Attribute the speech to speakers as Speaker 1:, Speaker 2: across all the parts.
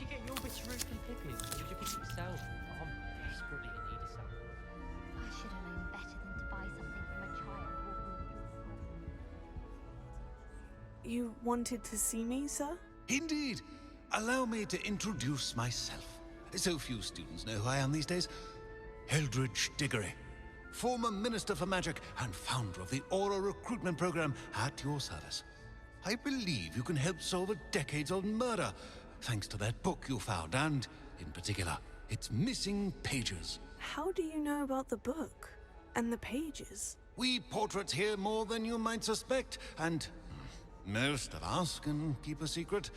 Speaker 1: you get your bits root and pickling? Or did you pick it yourself? I'm desperately in need of some.
Speaker 2: I should have known better than to buy something from a child walking.
Speaker 3: You wanted to see me, sir?
Speaker 4: Indeed. Allow me to introduce myself. So few students know who I am these days. Eldridge Diggory, former Minister for Magic and founder of the Aura Recruitment Program at your service. I believe you can help solve a decades-old murder, thanks to that book you found, and, in particular, its missing pages.
Speaker 3: How do you know about the book? And the pages?
Speaker 4: We portraits hear more than you might suspect, and most of us can keep a secret.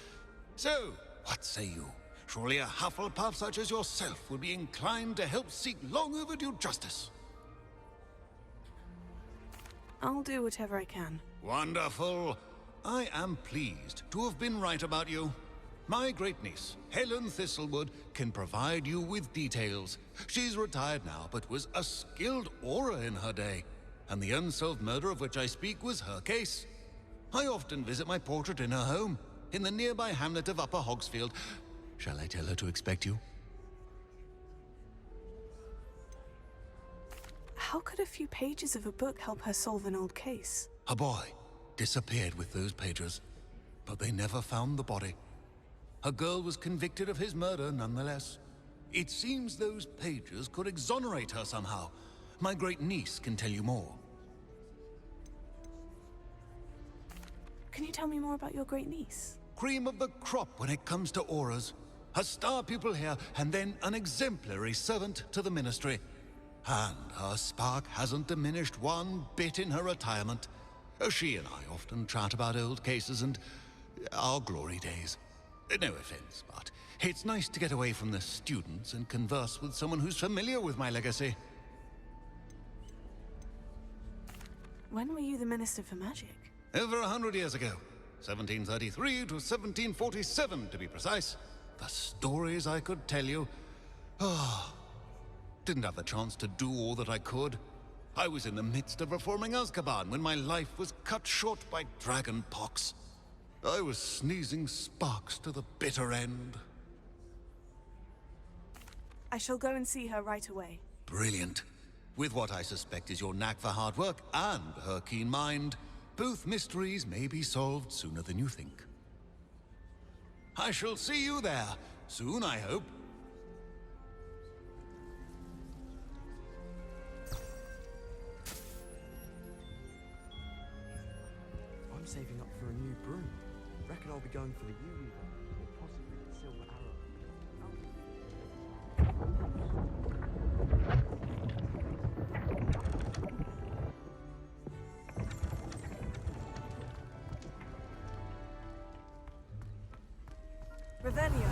Speaker 4: So, what say you? Surely a Hufflepuff such as yourself would be inclined to help seek long overdue justice.
Speaker 3: I'll do whatever I can.
Speaker 4: Wonderful. I am pleased to have been right about you. My great-niece, Helen Thistlewood, can provide you with details. She's retired now, but was a skilled aura in her day. And the unsolved murder of which I speak was her case. I often visit my portrait in her home, in the nearby hamlet of Upper Hogsfield. Shall I tell her to expect you?
Speaker 3: How could a few pages of a book help her solve an old case?
Speaker 4: A boy disappeared with those pages, but they never found the body. A girl was convicted of his murder nonetheless. It seems those pages could exonerate her somehow. My great-niece can tell you more.
Speaker 3: Can you tell me more about your great-niece?
Speaker 4: Cream of the crop when it comes to auras. A star pupil here, and then an exemplary servant to the ministry. And her spark hasn't diminished one bit in her retirement. She and I often chat about old cases and our glory days. No offense, but it's nice to get away from the students and converse with someone who's familiar with my legacy.
Speaker 3: When were you the Minister for Magic?
Speaker 4: Over 100 years ago. 1733 to 1747, to be precise. The stories I could tell you. Didn't have the chance to do all that I could. I was in the midst of reforming Azkaban when my life was cut short by dragon pox. I was sneezing sparks to the bitter end.
Speaker 3: I shall go and see her right away.
Speaker 4: Brilliant. With what I suspect is your knack for hard work and her keen mind, both mysteries may be solved sooner than you think. I shall see you there, soon I hope.
Speaker 5: I'm saving up for a new broom. Reckon I'll be going for the U-Weaver, or possibly the Silver Arrow.
Speaker 3: Revelio.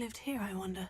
Speaker 3: lived here, I wonder?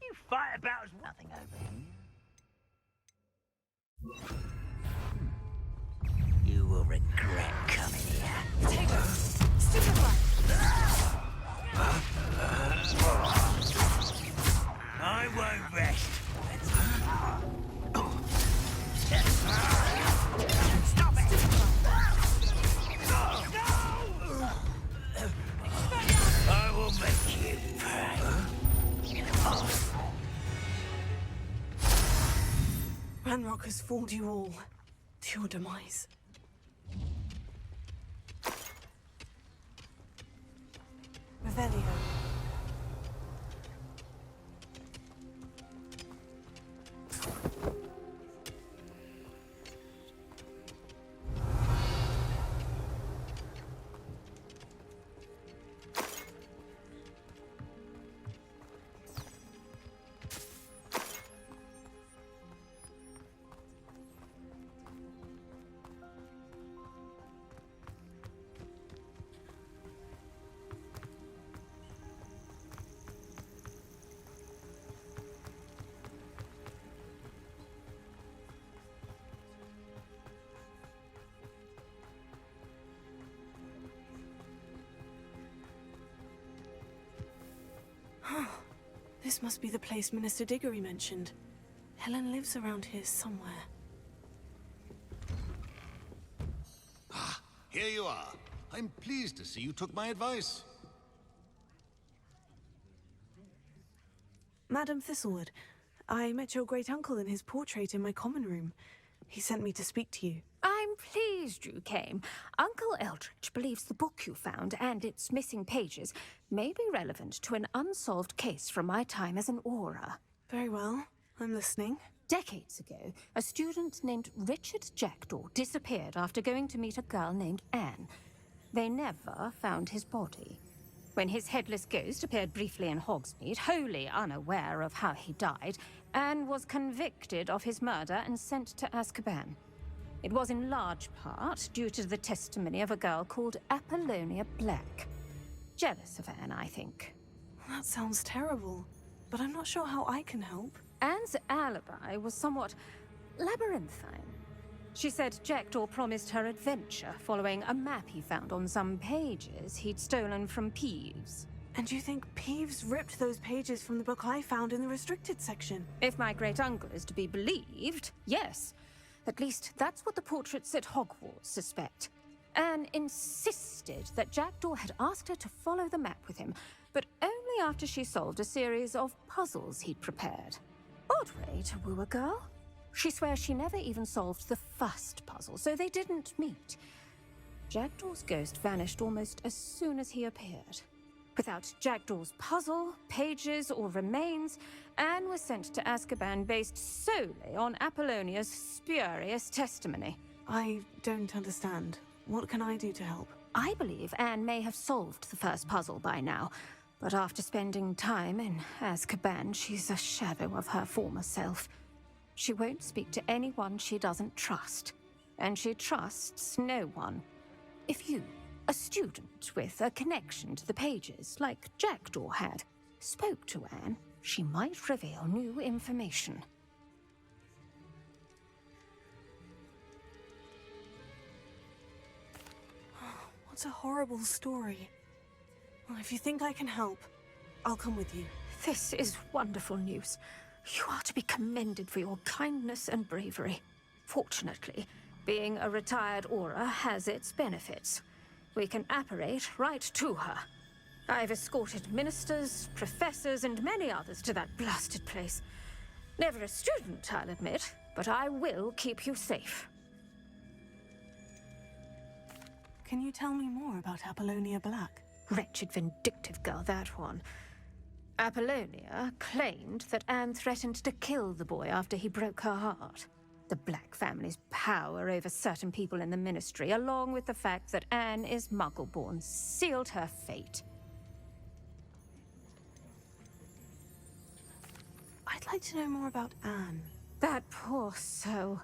Speaker 6: You fight about as nothing over here. You will regret coming here.
Speaker 3: Take her! Stupid one!
Speaker 6: I won't rest. Stop it! No! I will make you pay.
Speaker 3: Ranrock has fooled you all to your demise. Revelio. This must be the place Minister Diggory mentioned. Helen lives around here somewhere.
Speaker 4: Ah, here you are. I'm pleased to see you took my advice.
Speaker 3: Madam Thistlewood, I met your great-uncle in his portrait in my common room. He sent me to speak to you.
Speaker 7: I'm pleased you came. Uncle Eldridge believes the book you found and its missing pages may be relevant to an unsolved case from my time as an Auror.
Speaker 3: Very well. I'm listening.
Speaker 7: Decades ago, a student named Richard Jackdaw disappeared after going to meet a girl named Anne. They never found his body. When his headless ghost appeared briefly in Hogsmeade, wholly unaware of how he died, Anne was convicted of his murder and sent to Azkaban. It was in large part due to the testimony of a girl called Apollonia Black. jealous of Anne, I think.
Speaker 3: That sounds terrible, but I'm not sure how I can help.
Speaker 7: Anne's alibi was somewhat labyrinthine. She said Jackdaw promised her adventure following a map he found on some pages he'd stolen from Peeves.
Speaker 3: And you think Peeves ripped those pages from the book I found in the restricted section?
Speaker 7: If my great-uncle is to be believed, yes. At least that's what the portraits at Hogwarts suspect. Anne insisted that Jackdaw had asked her to follow the map with him, but only after she solved a series of puzzles he'd prepared. Odd way to woo a girl. She swears she never even solved the first puzzle, so they didn't meet. Jackdaw's ghost vanished almost as soon as he appeared. Without Jackdaw's puzzle, pages, or remains, Anne was sent to Azkaban based solely on Apollonia's spurious testimony.
Speaker 3: I don't understand. What can I do to help?
Speaker 7: I believe Anne may have solved the first puzzle by now, but after spending time in Azkaban, she's a shadow of her former self. She won't speak to anyone she doesn't trust, and she trusts no one. If you, a student with a connection to the pages, like Jackdaw had, spoke to Anne, she might reveal new information.
Speaker 3: What a horrible story. Well, if you think I can help, I'll come with you.
Speaker 7: This is wonderful news. You are to be commended for your kindness and bravery. Fortunately, being a retired Auror has its benefits. We can apparate right to her. I've escorted ministers, professors, and many others to that blasted place. Never a student, I'll admit, but I will keep you safe.
Speaker 3: Can you tell me more about Apollonia Black?
Speaker 7: Wretched, vindictive girl, that one. Apollonia claimed that Anne threatened to kill the boy after he broke her heart. The Black family's power over certain people in the Ministry, along with the fact that Anne is Muggle-born, sealed her fate.
Speaker 3: I'd like to know more about Anne.
Speaker 7: That poor soul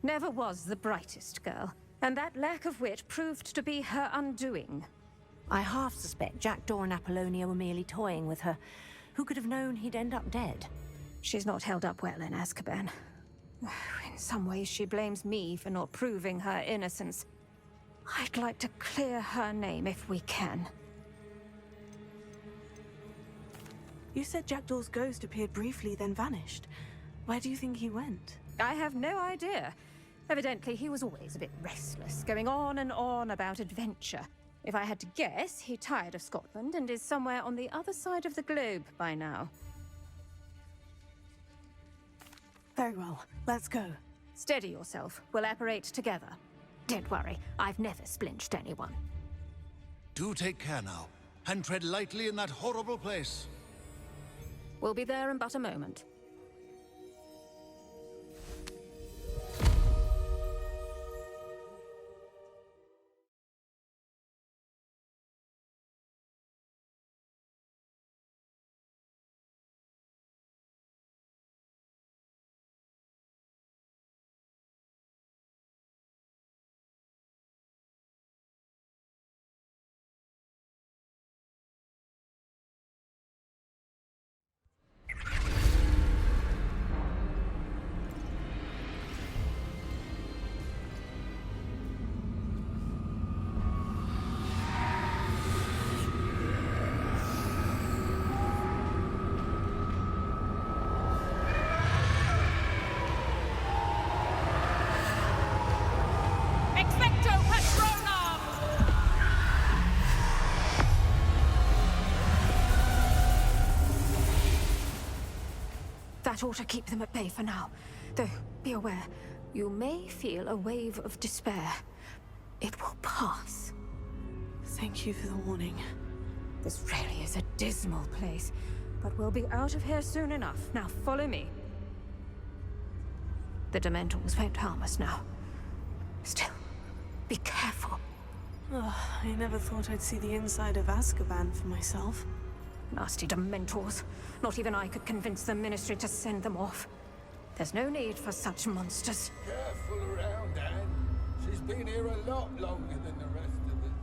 Speaker 7: never was the brightest girl, and that lack of wit proved to be her undoing.
Speaker 8: I half suspect Jackdaw and Apollonia were merely toying with her. Who could have known he'd end up dead?
Speaker 7: She's not held up well in Azkaban. In some ways, she blames me for not proving her innocence. I'd like to clear her name if we can.
Speaker 3: You said Jackdaw's ghost appeared briefly, then vanished. Where do you think he went?
Speaker 7: I have no idea. Evidently, he was always a bit restless, going on and on about adventure. If I had to guess, he tired of Scotland and is somewhere on the other side of the globe by now.
Speaker 3: Very well. Let's go.
Speaker 7: Steady yourself. We'll apparate together. Don't worry, I've never splinched anyone.
Speaker 4: Do take care now, and tread lightly in that horrible place.
Speaker 7: We'll be there in but a moment. That ought to keep them at bay for now. Though, be aware, you may feel a wave of despair. It will pass.
Speaker 3: Thank you for the warning.
Speaker 7: This really is a dismal place, but we'll be out of here soon enough. Now follow me. The Dementors won't harm us now. Still, be careful.
Speaker 3: Oh, I never thought I'd see the inside of Azkaban for myself.
Speaker 7: Nasty Dementors. Not even I could convince the Ministry to send them off. There's no need for such monsters.
Speaker 9: Careful around, Anne. She's been here a lot longer than the rest of us.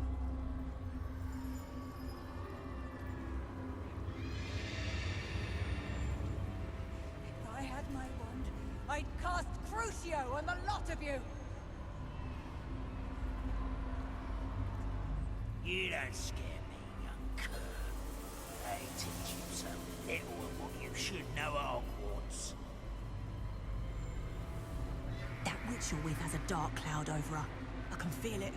Speaker 10: my wand, I'd cast Crucio on the lot of you!
Speaker 6: You don't scare me, young cur. They teach you so little of what you should know at Hogwarts.
Speaker 8: That witch you're with has a dark cloud over her. I can feel it.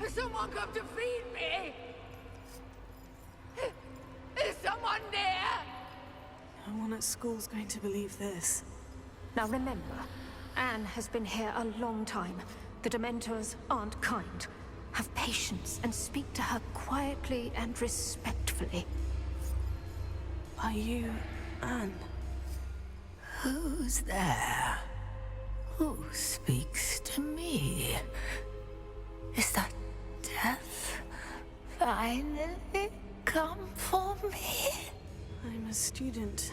Speaker 10: Has someone come to feed me? Is someone near?
Speaker 3: No one at school's going to believe this.
Speaker 7: Now remember, Anne has been here a long time. The Dementors aren't kind. Have patience and speak to her quietly and respectfully.
Speaker 3: Are you Anne?
Speaker 6: Who's there? Who speaks to me? Is that death finally come for me?
Speaker 3: I'm a student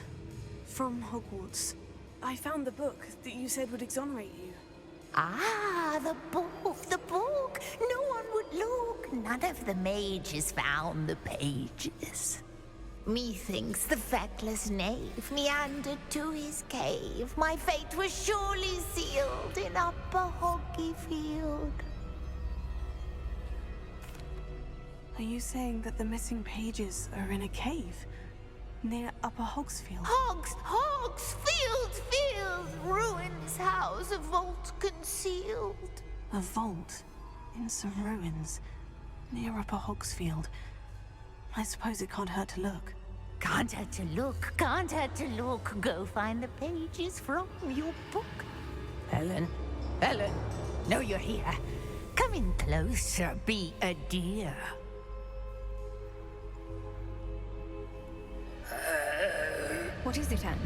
Speaker 3: from Hogwarts. I found the book that you said would exonerate you.
Speaker 6: Ah, the book. No one would look. None of the mages found the pages. Methinks the feckless knave meandered to his cave. My fate was surely sealed in Upper Hoggyfield.
Speaker 3: Are you saying that the missing pages are in a cave near Upper Hogsfield?
Speaker 6: Hogsfield, ruins house, a vault concealed.
Speaker 3: A vault in some ruins near Upper Hogsfield. I suppose it can't hurt to look.
Speaker 6: Can't hurt to look. Go find the pages from your book. Helen, know you're here. Come in closer, be a dear.
Speaker 7: What is it, Anne?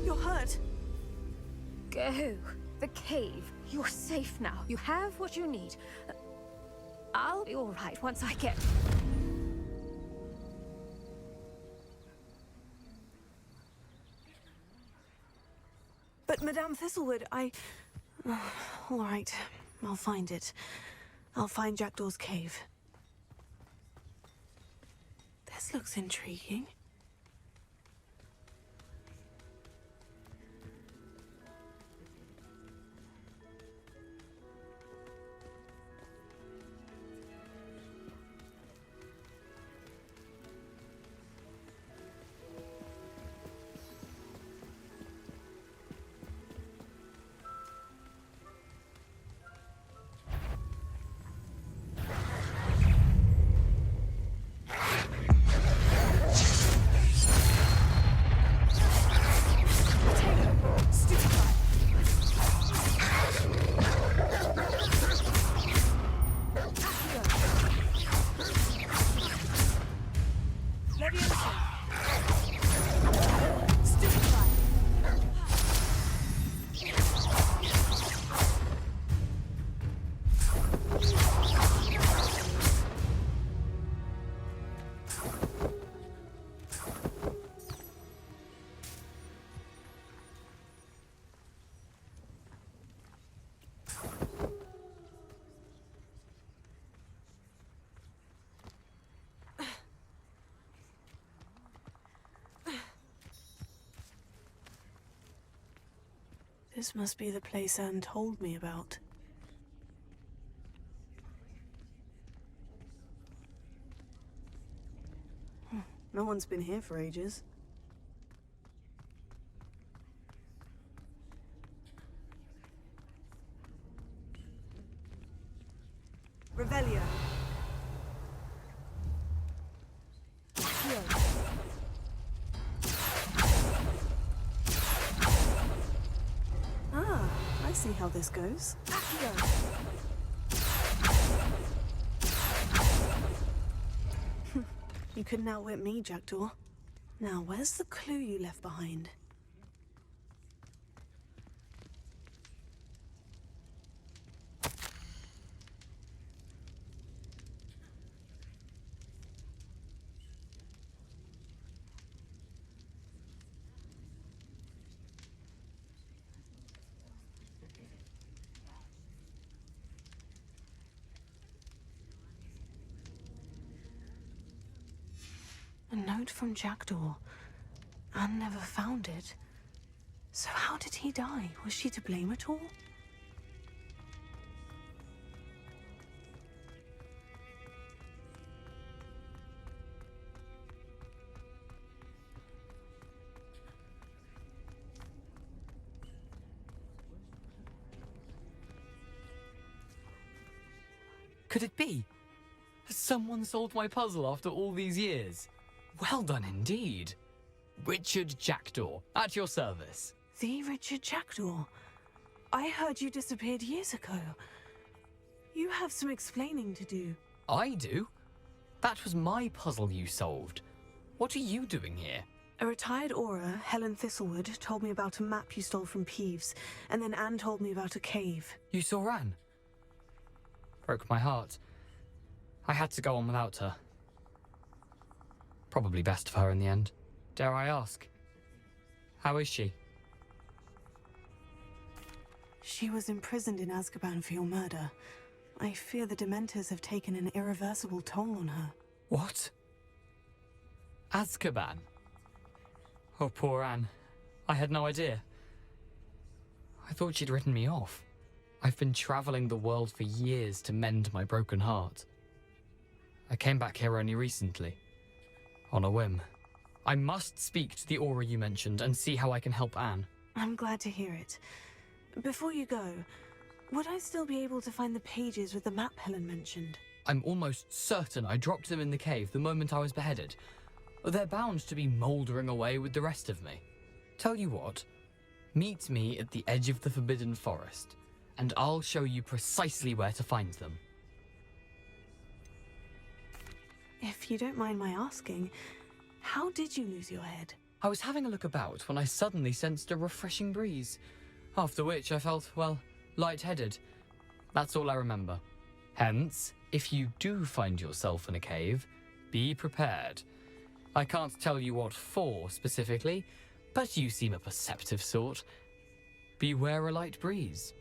Speaker 3: You're hurt.
Speaker 7: Go. The cave. You're safe now. You have what you need. I'll be all right once I get...
Speaker 3: But Madame Thistlewood, all right, I'll find it. I'll find Jackdaw's cave. This looks intriguing. This must be the place Anne told me about. No one's been here for ages. Revelio. Accio. Ah, I see how this goes. Accio. You couldn't outwit me, Jackdaw. Now, where's the clue you left behind? A note from Jackdaw. Anne never found it. So how did he die? Was she to blame at all?
Speaker 1: Could it be? Has someone solved my puzzle after all these years? Well done indeed. Richard Jackdaw, at your service.
Speaker 3: The Richard Jackdaw? I heard you disappeared years ago. You have some explaining to do.
Speaker 1: I do? That was my puzzle you solved. What are you doing here?
Speaker 3: A retired Aura, Helen Thistlewood, told me about a map you stole from Peeves, and then Anne told me about a cave.
Speaker 1: You saw Anne? Broke my heart. I had to go on without her. Probably best for her in the end. Dare I ask? How is she?
Speaker 3: She was imprisoned in Azkaban for your murder. I fear the Dementors have taken an irreversible toll on her.
Speaker 1: What? Azkaban? Oh, poor Anne. I had no idea. I thought she'd written me off. I've been traveling the world for years to mend my broken heart. I came back here only recently. On a whim. I must speak to the Aura you mentioned and see how I can help Anne.
Speaker 3: I'm glad to hear it. Before you go, would I still be able to find the pages with the map Helen mentioned?
Speaker 1: I'm almost certain I dropped them in the cave the moment I was beheaded. They're bound to be mouldering away with the rest of me. Tell you what, meet me at the edge of the Forbidden Forest, and I'll show you precisely where to find them.
Speaker 3: If you don't mind my asking, how did you lose your head?
Speaker 1: I was having a look about when I suddenly sensed a refreshing breeze, after which I felt, well, lightheaded. That's all I remember. Hence, if you do find yourself in a cave, be prepared. I can't tell you what for specifically, but you seem a perceptive sort. Beware a light breeze.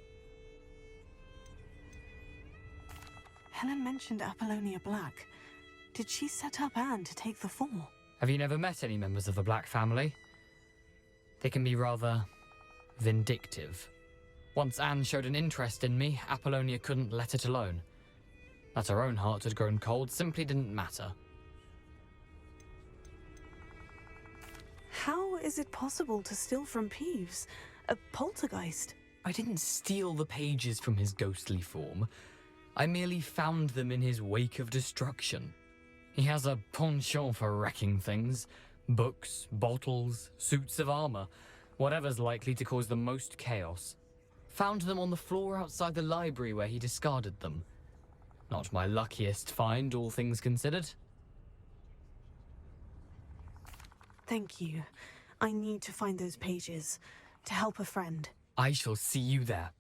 Speaker 3: Helen mentioned Apollonia Black. Did she set up Anne to take the fall?
Speaker 1: Have you never met any members of the Black family? They can be rather vindictive. Once Anne showed an interest in me, Apollonia couldn't let it alone. That her own heart had grown cold simply didn't matter.
Speaker 3: How is it possible to steal from Peeves? A poltergeist?
Speaker 1: I didn't steal the pages from his ghostly form. I merely found them in his wake of destruction. He has a penchant for wrecking things. Books, bottles, suits of armor, whatever's likely to cause the most chaos. Found them on the floor outside the library where he discarded them. Not my luckiest find, all things considered.
Speaker 3: Thank you. I need to find those pages to help a friend.
Speaker 1: I shall see you there.